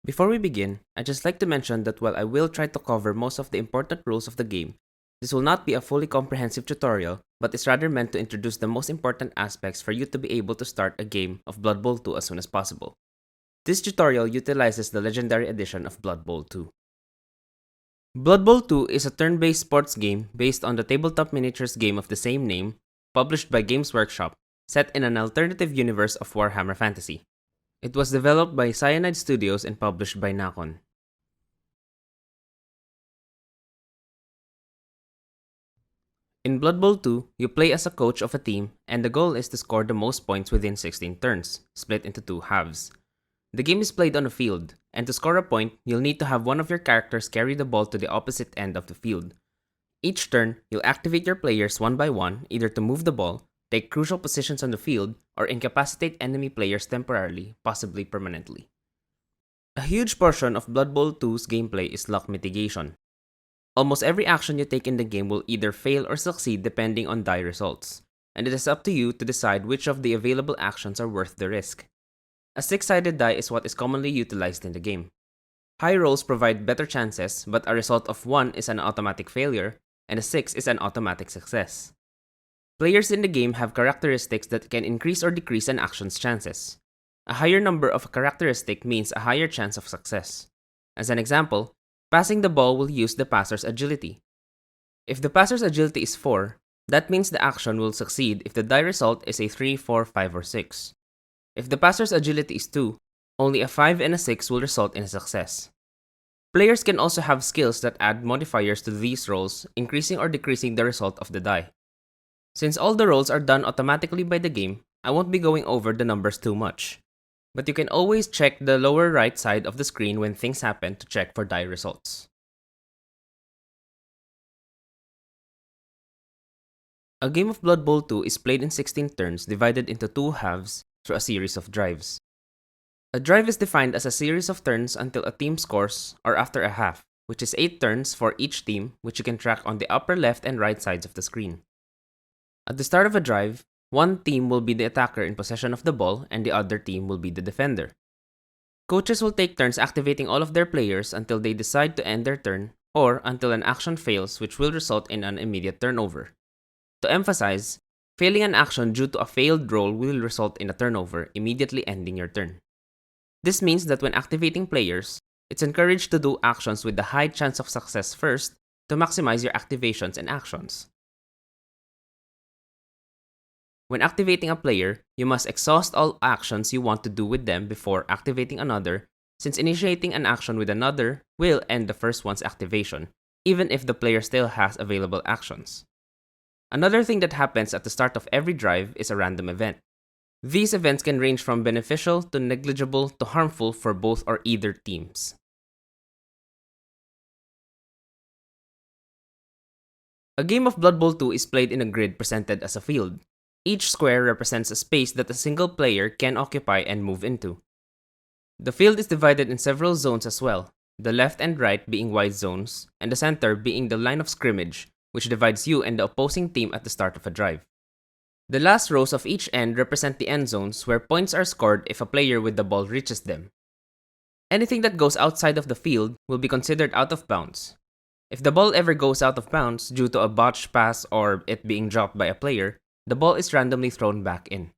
Before we begin, I'd just like to mention that while I will try to cover most of the important rules of the game, this will not be a fully comprehensive tutorial, but is rather meant to introduce the most important aspects for you to be able to start a game of Blood Bowl 2 as soon as possible. This tutorial utilizes the Legendary Edition of Blood Bowl 2. Blood Bowl 2 is a turn-based sports game based on the tabletop miniatures game of the same name, published by Games Workshop, set in an alternative universe of Warhammer Fantasy. It was developed by Cyanide Studios and published by Nacon. In Blood Bowl 2, you play as a coach of a team, and the goal is to score the most points within 16 turns, split into two halves. The game is played on a field, and to score a point, you'll need to have one of your characters carry the ball to the opposite end of the field. Each turn, you'll activate your players one by one, either to move the ball, take crucial positions on the field, or incapacitate enemy players temporarily, possibly permanently. A huge portion of Blood Bowl 2's gameplay is luck mitigation. Almost every action you take in the game will either fail or succeed depending on die results, and it is up to you to decide which of the available actions are worth the risk. A 6-sided die is what is commonly utilized in the game. High rolls provide better chances, but a result of 1 is an automatic failure, and a 6 is an automatic success. Players in the game have characteristics that can increase or decrease an action's chances. A higher number of a characteristic means a higher chance of success. As an example, passing the ball will use the passer's agility. If the passer's agility is 4, that means the action will succeed if the die result is a 3, 4, 5, or 6. If the passer's agility is 2, only a 5 and a 6 will result in a success. Players can also have skills that add modifiers to these rolls, increasing or decreasing the result of the die. Since all the rolls are done automatically by the game, I won't be going over the numbers too much. But you can always check the lower right side of the screen when things happen to check for die results. A game of Blood Bowl 2 is played in 16 turns divided into two halves through a series of drives. A drive is defined as a series of turns until a team scores, or after a half, which is 8 turns for each team, which you can track on the upper left and right sides of the screen. At the start of a drive, one team will be the attacker in possession of the ball, and the other team will be the defender. Coaches will take turns activating all of their players until they decide to end their turn, or until an action fails, which will result in an immediate turnover. To emphasize, failing an action due to a failed roll will result in a turnover, immediately ending your turn. This means that when activating players, it's encouraged to do actions with the high chance of success first to maximize your activations and actions. When activating a player, you must exhaust all actions you want to do with them before activating another, since initiating an action with another will end the first one's activation, even if the player still has available actions. Another thing that happens at the start of every drive is a random event. These events can range from beneficial to negligible to harmful for both or either teams. A game of Blood Bowl 2 is played in a grid presented as a field. Each square represents a space that a single player can occupy and move into. The field is divided in several zones as well, the left and right being wide zones, and the center being the line of scrimmage, which divides you and the opposing team at the start of a drive. The last rows of each end represent the end zones where points are scored if a player with the ball reaches them. Anything that goes outside of the field will be considered out of bounds. If the ball ever goes out of bounds due to a botched pass or it being dropped by a player, the ball is randomly thrown back in.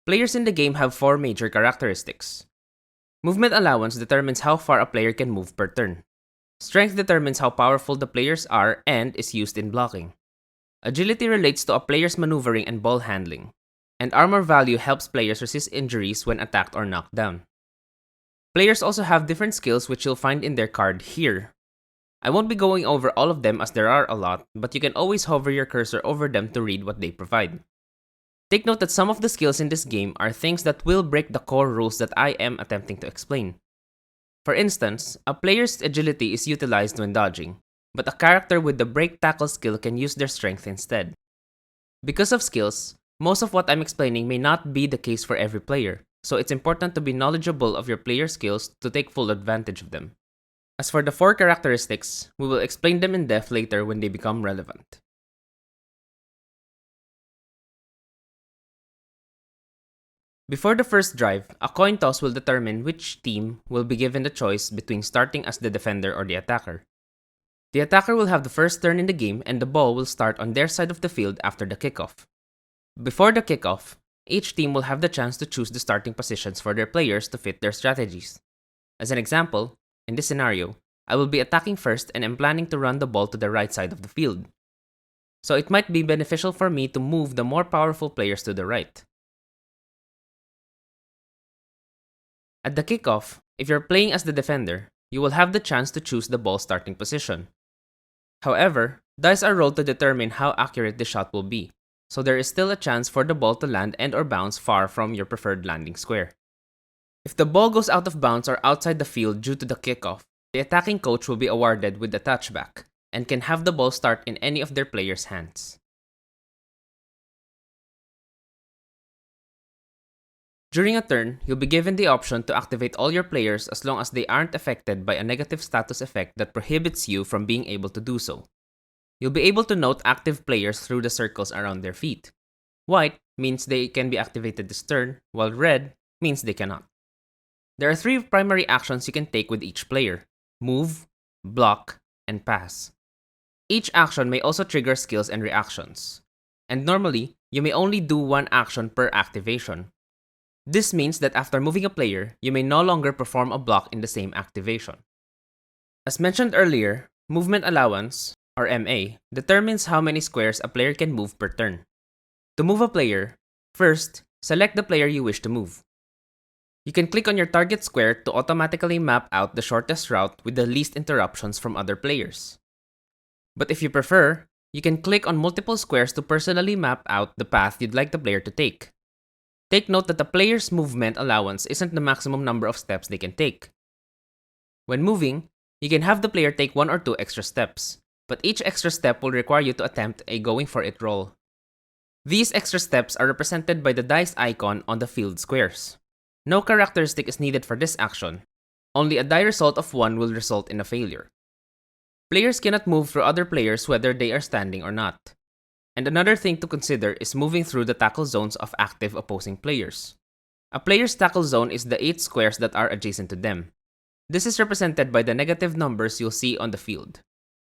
Players in the game have 4 major characteristics. Movement allowance determines how far a player can move per turn. Strength determines how powerful the players are and is used in blocking. Agility relates to a player's maneuvering and ball handling. And armor value helps players resist injuries when attacked or knocked down. Players also have different skills which you'll find in their card here. I won't be going over all of them as there are a lot, but you can always hover your cursor over them to read what they provide. Take note that some of the skills in this game are things that will break the core rules that I am attempting to explain. For instance, a player's agility is utilized when dodging, but a character with the break tackle skill can use their strength instead. Because of skills, most of what I'm explaining may not be the case for every player, so it's important to be knowledgeable of your player skills to take full advantage of them. As for the 4 characteristics, we will explain them in depth later when they become relevant. Before the first drive, a coin toss will determine which team will be given the choice between starting as the defender or the attacker. The attacker will have the first turn in the game and the ball will start on their side of the field after the kickoff. Before the kickoff, each team will have the chance to choose the starting positions for their players to fit their strategies. As an example, in this scenario, I will be attacking first and am planning to run the ball to the right side of the field. So it might be beneficial for me to move the more powerful players to the right. At the kickoff, if you're playing as the defender, you will have the chance to choose the ball starting position. However, dice are rolled to determine how accurate the shot will be, so there is still a chance for the ball to land and or bounce far from your preferred landing square. If the ball goes out of bounds or outside the field due to the kickoff, the attacking coach will be awarded with the touchback and can have the ball start in any of their players' hands. During a turn, you'll be given the option to activate all your players as long as they aren't affected by a negative status effect that prohibits you from being able to do so. You'll be able to note active players through the circles around their feet. White means they can be activated this turn, while red means they cannot. There are 3 primary actions you can take with each player: move, block, and pass. Each action may also trigger skills and reactions. And normally, you may only do 1 action per activation. This means that after moving a player, you may no longer perform a block in the same activation. As mentioned earlier, movement allowance, or MA, determines how many squares a player can move per turn. To move a player, first, select the player you wish to move. You can click on your target square to automatically map out the shortest route with the least interruptions from other players. But if you prefer, you can click on multiple squares to personally map out the path you'd like the player to take. Take note that the player's movement allowance isn't the maximum number of steps they can take. When moving, you can have the player take 1 or 2 extra steps, but each extra step will require you to attempt a going for it roll. These extra steps are represented by the dice icon on the field squares. No characteristic is needed for this action. Only a die result of 1 will result in a failure. Players cannot move through other players whether they are standing or not. And another thing to consider is moving through the tackle zones of active opposing players. A player's tackle zone is the 8 squares that are adjacent to them. This is represented by the negative numbers you'll see on the field.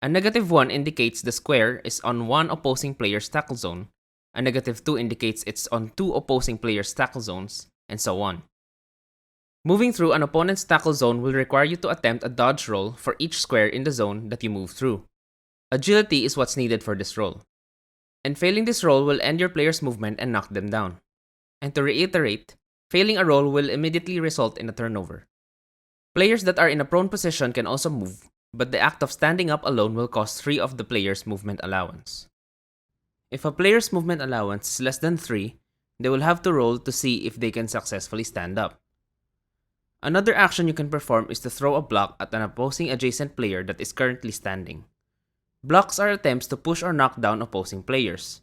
A -1 indicates the square is on 1 opposing player's tackle zone, a -2 indicates it's on 2 opposing players' tackle zones, and so on. Moving through an opponent's tackle zone will require you to attempt a dodge roll for each square in the zone that you move through. Agility is what's needed for this roll. And failing this roll will end your player's movement and knock them down. And to reiterate, failing a roll will immediately result in a turnover. Players that are in a prone position can also move, but the act of standing up alone will cost 3 of the player's movement allowance. If a player's movement allowance is less than 3, they will have to roll to see if they can successfully stand up. Another action you can perform is to throw a block at an opposing adjacent player that is currently standing. Blocks are attempts to push or knock down opposing players.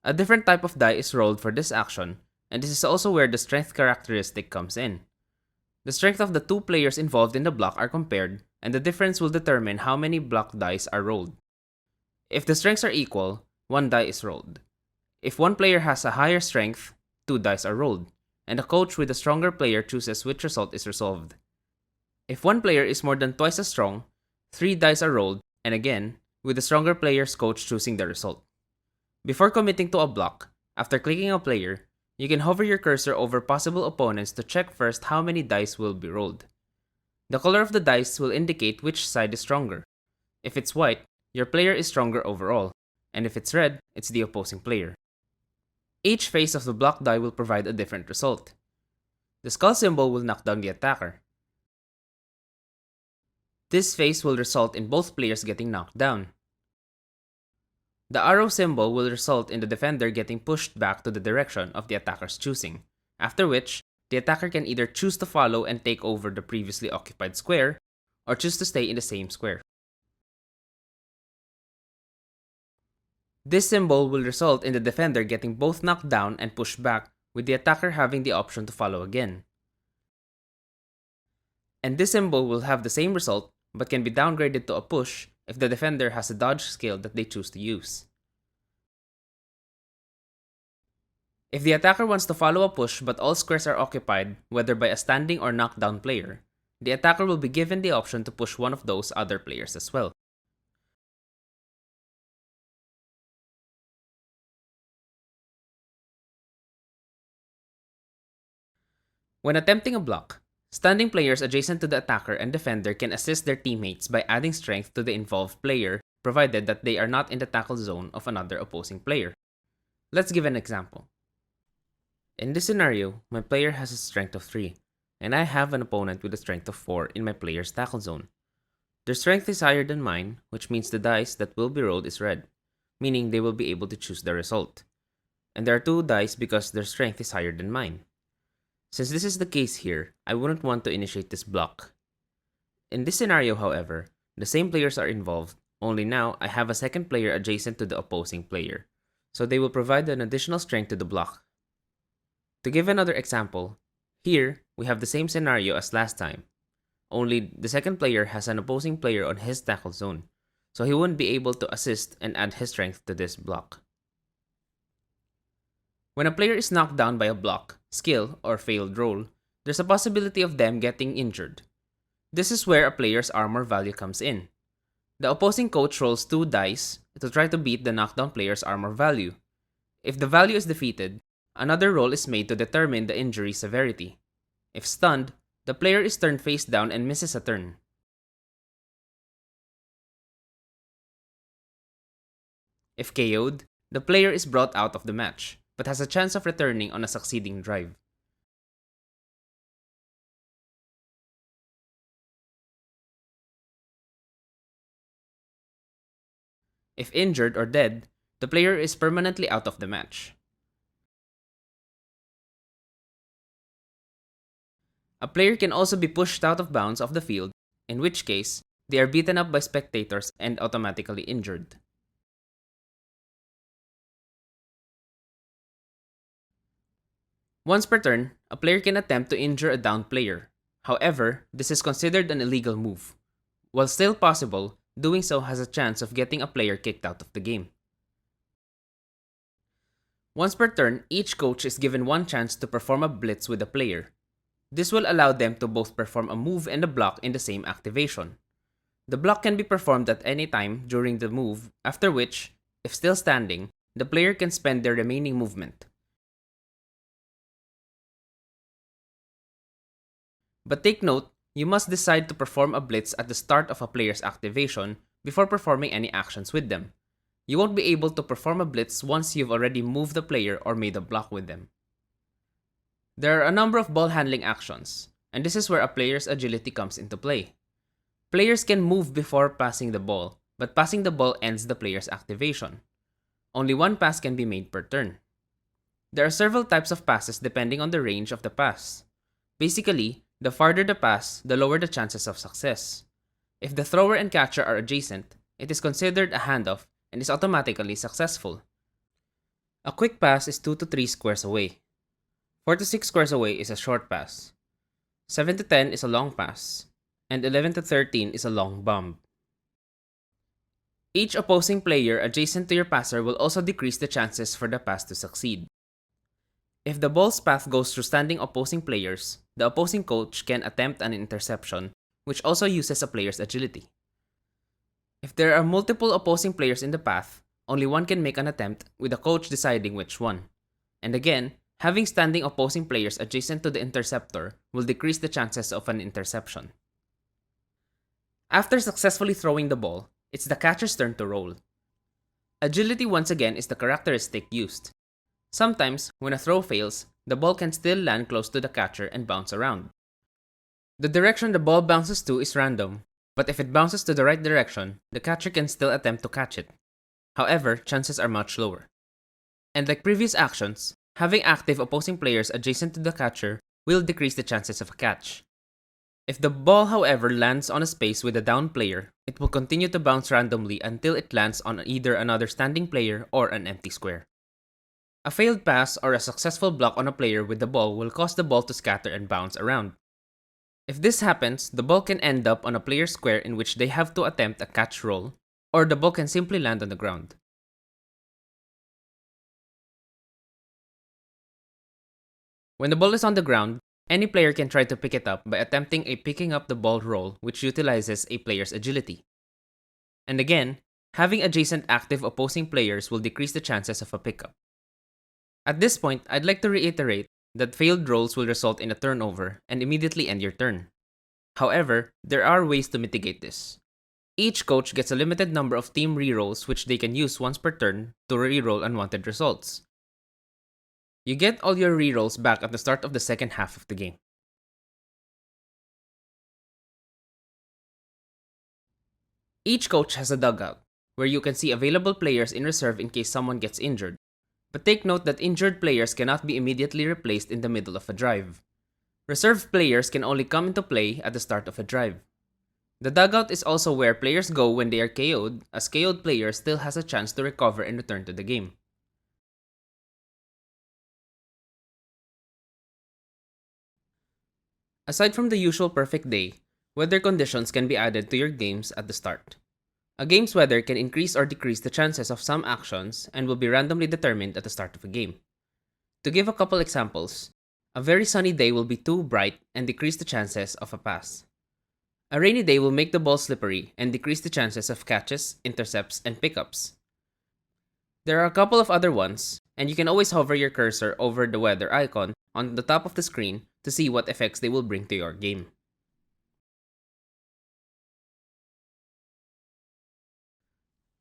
A different type of die is rolled for this action, and this is also where the strength characteristic comes in. The strength of the 2 players involved in the block are compared, and the difference will determine how many block dice are rolled. If the strengths are equal, 1 die is rolled. If one player has a higher strength, 2 dice are rolled, and the coach with the stronger player chooses which result is resolved. If one player is more than twice as strong, 3 dice are rolled, and again, with the stronger player's coach choosing the result. Before committing to a block, after clicking a player, you can hover your cursor over possible opponents to check first how many dice will be rolled. The color of the dice will indicate which side is stronger. If it's white, your player is stronger overall, and if it's red, it's the opposing player. Each face of the block die will provide a different result. The skull symbol will knock down the attacker. This phase will result in both players getting knocked down. The arrow symbol will result in the defender getting pushed back to the direction of the attacker's choosing, after which, the attacker can either choose to follow and take over the previously occupied square, or choose to stay in the same square. This symbol will result in the defender getting both knocked down and pushed back, with the attacker having the option to follow again. And this symbol will have the same result, but can be downgraded to a push if the defender has a dodge skill that they choose to use. If the attacker wants to follow a push but all squares are occupied, whether by a standing or knockdown player, the attacker will be given the option to push one of those other players as well. When attempting a block, standing players adjacent to the attacker and defender can assist their teammates by adding strength to the involved player, provided that they are not in the tackle zone of another opposing player. Let's give an example. In this scenario, my player has a strength of 3, and I have an opponent with a strength of 4 in my player's tackle zone. Their strength is higher than mine, which means the dice that will be rolled is red, meaning they will be able to choose the result. And there are 2 dice because their strength is higher than mine. Since this is the case here, I wouldn't want to initiate this block. In this scenario, however, the same players are involved, only now I have a second player adjacent to the opposing player, so they will provide an additional strength to the block. To give another example, here we have the same scenario as last time, only the second player has an opposing player on his tackle zone, so he wouldn't be able to assist and add his strength to this block. When a player is knocked down by a block, skill, or failed roll, there's a possibility of them getting injured. This is where a player's armor value comes in. The opposing coach rolls 2 dice to try to beat the knockdown player's armor value. If the value is defeated, another roll is made to determine the injury severity. If stunned, the player is turned face down and misses a turn. If KO'd, the player is brought out of the match, but has a chance of returning on a succeeding drive. If injured or dead, the player is permanently out of the match. A player can also be pushed out of bounds of the field, in which case, they are beaten up by spectators and automatically injured. Once per turn, a player can attempt to injure a downed player. However, this is considered an illegal move. While still possible, doing so has a chance of getting a player kicked out of the game. Once per turn, each coach is given one chance to perform a blitz with a player. This will allow them to both perform a move and a block in the same activation. The block can be performed at any time during the move, after which, if still standing, the player can spend their remaining movement. But take note, you must decide to perform a blitz at the start of a player's activation before performing any actions with them. You won't be able to perform a blitz once you've already moved the player or made a block with them. There are a number of ball handling actions, and this is where a player's agility comes into play. Players can move before passing the ball, but passing the ball ends the player's activation. Only one pass can be made per turn. There are several types of passes depending on the range of the pass. Basically, the farther the pass, the lower the chances of success. If the thrower and catcher are adjacent, it is considered a handoff and is automatically successful. A quick pass is 2 to 3 squares away. 4 to 6 squares away is a short pass. 7 to 10 is a long pass. And 11 to 13 is a long bomb. Each opposing player adjacent to your passer will also decrease the chances for the pass to succeed. If the ball's path goes through standing opposing players, the opposing coach can attempt an interception, which also uses a player's agility. If there are multiple opposing players in the path, only one can make an attempt, with the coach deciding which one. And again, having standing opposing players adjacent to the interceptor will decrease the chances of an interception. After successfully throwing the ball, it's the catcher's turn to roll. Agility once again is the characteristic used. Sometimes, when a throw fails, the ball can still land close to the catcher and bounce around. The direction the ball bounces to is random, but if it bounces to the right direction, the catcher can still attempt to catch it. However, chances are much lower. And like previous actions, having active opposing players adjacent to the catcher will decrease the chances of a catch. If the ball, however, lands on a space with a down player, it will continue to bounce randomly until it lands on either another standing player or an empty square. A failed pass or a successful block on a player with the ball will cause the ball to scatter and bounce around. If this happens, the ball can end up on a player's square in which they have to attempt a catch roll, or the ball can simply land on the ground. When the ball is on the ground, any player can try to pick it up by attempting a picking up the ball roll, which utilizes a player's agility. And again, having adjacent active opposing players will decrease the chances of a pickup. At this point, I'd like to reiterate that failed rolls will result in a turnover and immediately end your turn. However, there are ways to mitigate this. Each coach gets a limited number of team rerolls which they can use once per turn to reroll unwanted results. You get all your rerolls back at the start of the second half of the game. Each coach has a dugout, where you can see available players in reserve in case someone gets injured. But take note that injured players cannot be immediately replaced in the middle of a drive. Reserve players can only come into play at the start of a drive. The dugout is also where players go when they are KO'd, as KO'd player still has a chance to recover and return to the game. Aside from the usual perfect day, weather conditions can be added to your games at the start. A game's weather can increase or decrease the chances of some actions and will be randomly determined at the start of a game. To give a couple examples, a very sunny day will be too bright and decrease the chances of a pass. A rainy day will make the ball slippery and decrease the chances of catches, intercepts, and pickups. There are a couple of other ones, and you can always hover your cursor over the weather icon on the top of the screen to see what effects they will bring to your game.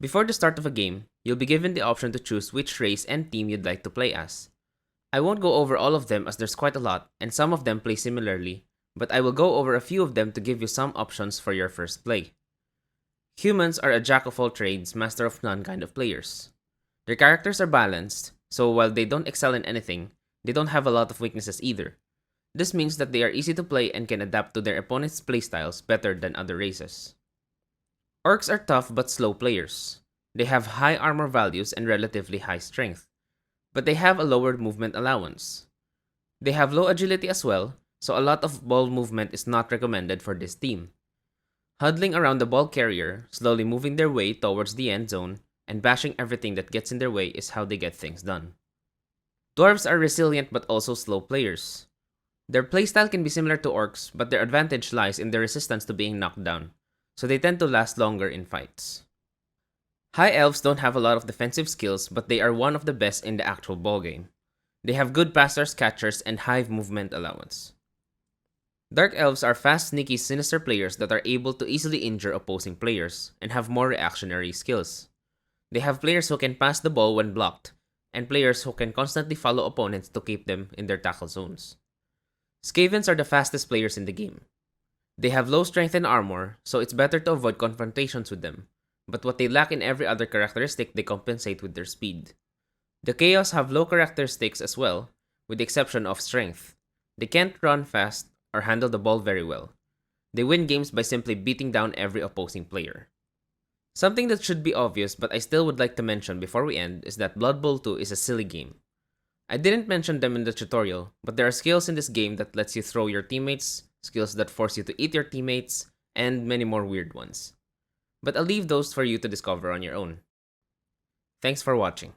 Before the start of a game, you'll be given the option to choose which race and team you'd like to play as. I won't go over all of them as there's quite a lot, and some of them play similarly, but I will go over a few of them to give you some options for your first play. Humans are a jack of all trades, master of none kind of players. Their characters are balanced, so while they don't excel in anything, they don't have a lot of weaknesses either. This means that they are easy to play and can adapt to their opponent's playstyles better than other races. Orcs are tough but slow players. They have high armor values and relatively high strength, but they have a lower movement allowance. They have low agility as well, so a lot of ball movement is not recommended for this team. Huddling around the ball carrier, slowly moving their way towards the end zone, and bashing everything that gets in their way is how they get things done. Dwarves are resilient but also slow players. Their playstyle can be similar to orcs, but their advantage lies in their resistance to being knocked down, so they tend to last longer in fights. High elves don't have a lot of defensive skills, but they are one of the best in the actual ballgame. They have good passers, catchers, and high movement allowance. Dark elves are fast, sneaky, sinister players that are able to easily injure opposing players, and have more reactionary skills. They have players who can pass the ball when blocked, and players who can constantly follow opponents to keep them in their tackle zones. Skavens are the fastest players in the game. They have low strength and armor, so it's better to avoid confrontations with them, but what they lack in every other characteristic they compensate with their speed. The Chaos have low characteristics as well, with the exception of strength. They can't run fast or handle the ball very well. They win games by simply beating down every opposing player. Something that should be obvious but I still would like to mention before we end is that Blood Bowl 2 is a silly game. I didn't mention them in the tutorial, but there are skills in this game that lets you throw your teammates, skills that force you to eat your teammates, and many more weird ones. But I'll leave those for you to discover on your own. Thanks for watching.